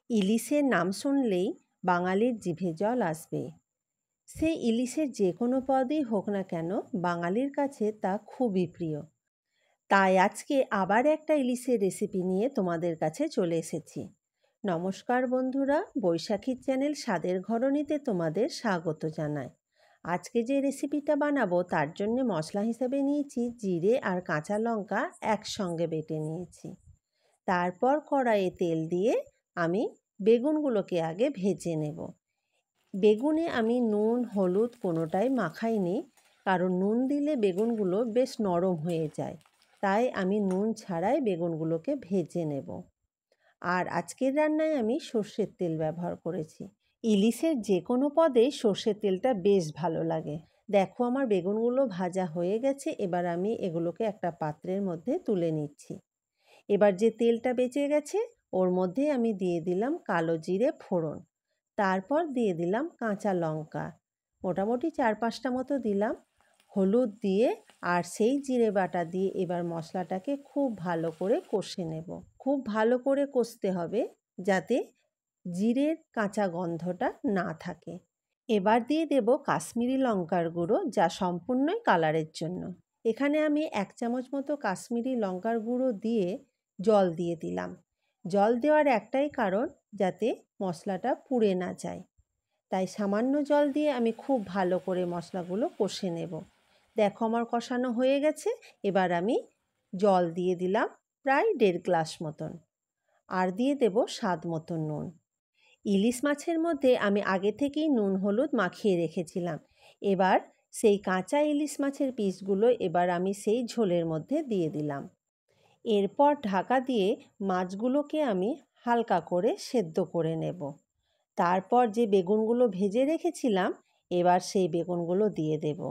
ইলিশের নাম শুনলেই বাঙালির জিভে জল আসবে। সে ইলিশের যে কোনো পদই হোক না কেন, বাঙালির কাছে তা খুবই প্রিয়। তাই আজকে আবার একটা ইলিশের রেসিপি নিয়ে তোমাদের কাছে চলে এসেছি। নমস্কার বন্ধুরা, বৈশাখীর চ্যানেল স্বাদের ঘরণীতে তোমাদের স্বাগত জানাই। আজকে যে রেসিপিটা বানাবো তার জন্য মশলা হিসেবে নিয়েছি জিরে আর কাঁচা লঙ্কা একসঙ্গে বেটে নিয়েছি। তারপর কড়াইয়ে তেল দিয়ে আমি বেগুনগুলোকে আগে ভেজে নেব। বেগুনে আমি নুন হলুদ কোনোটাই মাখাইনি, কারণ নুন দিলে বেগুনগুলো বেশ নরম হয়ে যায়। তাই আমি নুন ছাড়াই বেগুনগুলোকে ভেজে নেব। আর আজকের রান্নায় আমি সর্ষের তেল ব্যবহার করেছি। ইলিশের যে কোনো পদে সর্ষের তেলটা বেশ ভালো লাগে। দেখো আমার বেগুনগুলো ভাজা হয়ে গেছে, এবার আমি এগুলোকে একটা পাত্রের মধ্যে তুলে নিচ্ছি। এবার যে তেলটা বেঁচে গেছে ওর মধ্যে আমি দিয়ে দিলাম কালো জিরে ফোড়ন, তারপর দিয়ে দিলাম কাঁচা লঙ্কা, মোটামুটি 4-5টা মতো দিলাম, হলুদ দিয়ে আর সেই জিরে বাটা দিয়ে এবার মশলাটাকে খুব ভালো করে কষে নেব। খুব ভালো করে কষতে হবে যাতে জিরের কাঁচা গন্ধটা না থাকে। এবার দিয়ে দেব কাশ্মীরি লঙ্কার গুঁড়ো, যা সম্পূর্ণই কালারের জন্য। এখানে আমি 1 চামচ মতো কাশ্মীরি লঙ্কার গুঁড়ো দিয়ে জল দিয়ে দিলাম। জল দেওয়ার একটাই কারণ, যাতে মশলাটা পুড়ে না যায়। তাই সামান্য জল দিয়ে আমি খুব ভালো করে মশলাগুলো কষে নেব। দেখো আমার কষানো হয়ে গেছে, এবার আমি জল দিয়ে দিলাম প্রায় 1.5 গ্লাস মতন, আর দিয়ে দেব স্বাদ মতন নুন। ইলিশ মাছের মধ্যে আমি আগে থেকেই নুন হলুদ মাখিয়ে রেখেছিলাম। এবার সেই কাঁচা ইলিশ মাছের পিসগুলো এবার আমি সেই ঝোলের মধ্যে দিয়ে দিলাম। এরপর ঢাকা দিয়ে মাছগুলোকে আমি হালকা করে সেদ্ধ করে নেব। তারপর যে বেগুনগুলো ভেজে রেখেছিলাম, এবার সেই বেগুনগুলো দিয়ে দেব।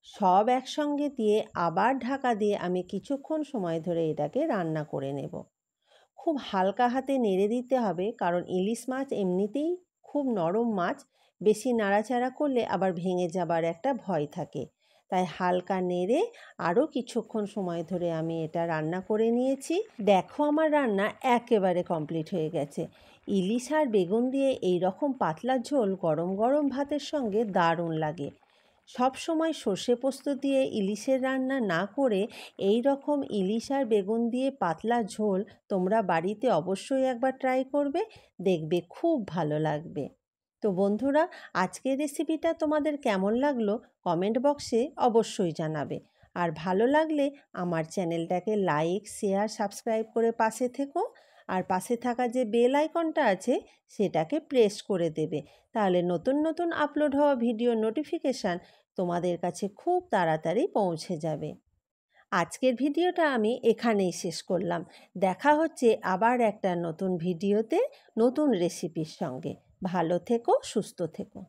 সব একসঙ্গে দিয়ে আবার ঢাকা দিয়ে আমি কিছুক্ষণ সময় ধরে এটাকে রান্না করে নেব। খুব হালকা হাতে নেড়ে দিতে হবে, কারণ ইলিশ মাছ এমনিতেই খুব নরম মাছ, বেশি নাড়াচাড়া করলে আবার ভেঙে যাবার একটা ভয় থাকে। তাই হালকা নেড়ে আরও কিছুক্ষণ সময় ধরে আমি এটা রান্না করে নিয়েছি। দেখো আমার রান্না একেবারে কমপ্লিট হয়ে গেছে। ইলিশ আর বেগুন দিয়ে এই রকম পাতলা ঝোল গরম গরম ভাতের সঙ্গে দারুণ লাগে। সব সময় সর্ষে পোস্ত দিয়ে ইলিশের রান্না না করে এই রকম ইলিশ আর বেগুন দিয়ে পাতলা ঝোল তোমরা বাড়িতে অবশ্যই একবার ট্রাই করবে, দেখবে খুব ভালো লাগবে। তো বন্ধুরা, আজকের রেসিপিটা তোমাদের কেমন লাগলো কমেন্ট বক্সে অবশ্যই জানাবে। আর ভালো লাগলে আমার চ্যানেলটাকে লাইক শেয়ার সাবস্ক্রাইব করে পাশে থেকো। আর পাশে থাকা যে বেল আইকনটা আছে সেটাকে প্রেস করে দেবে, তাহলে নতুন নতুন আপলোড হওয়া ভিডিও নোটিফিকেশান তোমাদের কাছে খুব তাড়াতাড়ি পৌঁছে যাবে। আজকের ভিডিওটা আমি এখানেই শেষ করলাম। দেখা হচ্ছে আবার একটা নতুন ভিডিওতে নতুন রেসিপির সঙ্গে। ভালো থেকো, সুস্থ থেকো।